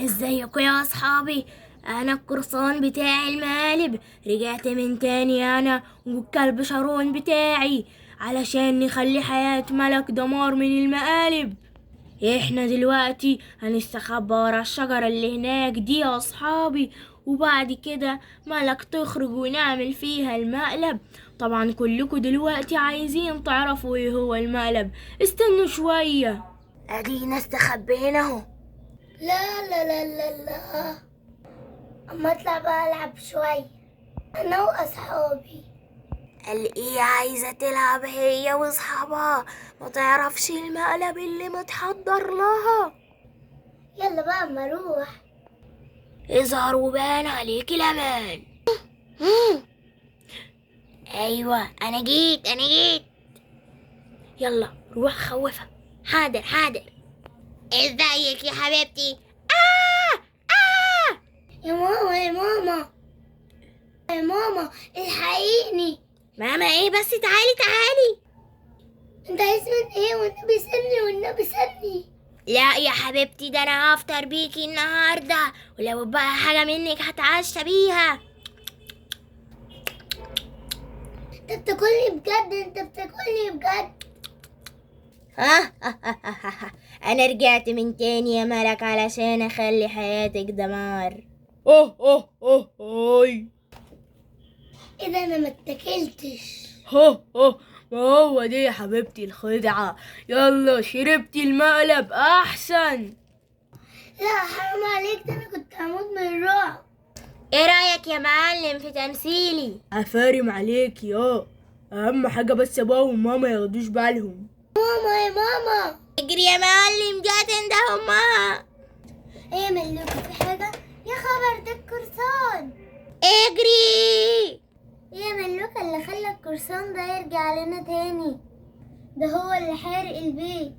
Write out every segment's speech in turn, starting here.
ازيكم يا اصحابي؟ انا القرصان بتاع المقالب رجعت من تاني انا والكلب شارون بتاعي علشان نخلي حياة ملك دمار من المقالب. احنا دلوقتي هنستخبى ورا الشجرة اللي هناك دي يا اصحابي، وبعد كده ملك تخرج ونعمل فيها المقلب. طبعا كلكم دلوقتي عايزين تعرفوا ايه هو المقلب. استنوا شوية، ادينا استخبينا اهو. لا لا لا لا لا، اما اطلع بقى العب شوية انا واصحابي. قال ايه؟ عايزة تلعب هي واصحابها؟ ما تعرفش المقلب اللي متحضر لها؟ يلا بقى اما اروح. اظهر وبان عليك الامان. ايوه انا جيت. يلا روح خوفها. حاضر. ازيك يا حبيبتي؟ يا ماما يا ماما يا ماما الحقيني. ماما ايه بس؟ تعالي. انت اسمك ايه؟ والنبي سني. لا يا حبيبتي، ده انا هفطر بيكي النهارده، ولو بقى حاجه منك هتعشى بيها. انت بتاكلني بجد. انا رجعت من تاني يا ملك علشان اخلي حياتك دمار. ايه ده؟ انا ما اتاكلتش. ما هو دي يا حبيبتي الخدعة. يلا شربتي المقلب أحسن. لا حرام عليك، ده انا كنت هموت من الرعب. ايه رايك يا معلم في تمثيلي؟ عفارم عليك يا أهم حاجة، بس بابا وماما ياخدوش بالهم. ماما يا ماما. اجري يا معلم، جات انده امها. ايه ملوكة في حاجة؟ يا خبر، ده القرصان. اجري. يا ملوكة اللي خلى القرصان ده يرجع لنا تاني، ده هو اللي حارق البيت.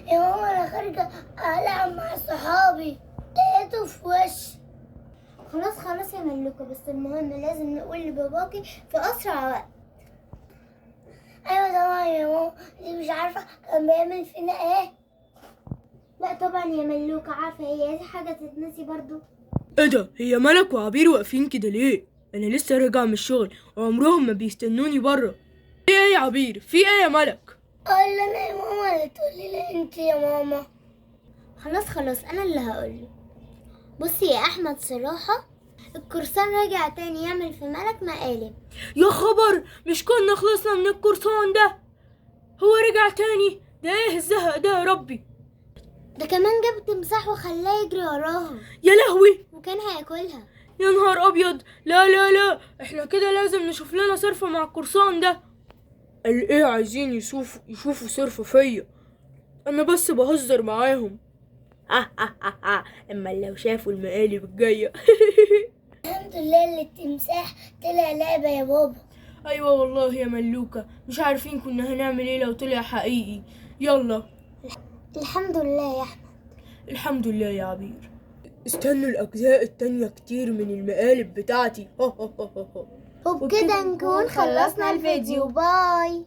يا ماما انا خارجة العب مع صحابي لقيته في وشي. خلاص يا ملوكة، بس المهم لازم نقول لباباكي في اسرع وقت. ايوه طبعا يا ماما، دي مش عارفة كان بيعمل فينا ايه. لا طبعا يا ملوكة عارفة، هي دي حاجة تتنسي برضو؟ ايه ده؟ هي ملك وعبير واقفين كده ليه؟ أنا لسه راجع من الشغل وعمرهم ما بيستنوني برا. في ايه يا عبير؟ في ايه يا ملك؟ اقول انا يا ماما اللي تقولي لي انت يا ماما. خلاص انا اللي هقوله. بصي يا احمد، صراحة القرصان رجع تاني يعمل في ملك مقالب. يا خبر، مش كنا خلصنا من القرصان ده؟ هو رجع تاني؟ ده ايه الزهق ده يا ربي؟ ده كمان جاب تمساح وخلاه يجري وراها يا لهوي، وكان هياكلها. يا نهار ابيض. لا، احنا كده لازم نشوف لنا صرفة مع القرصان ده. قال ايه؟ عايزين يشوفوا صرفة فيا؟ انا بس بهزر معاهم. اما لو شافوا المقالب الجاية. الحمد لله اللي التمساح طلع لعبة يا بابا. ايوه والله يا ملوكة، مش عارفين كنا هنعمل ايه لو طلع حقيقي. يلا. الحمد لله يا احمد. الحمد لله يا عبير. استنوا الاجزاء التانية كتير من المقالب بتاعتي. وبكده نكون خلصنا الفيديو. باي.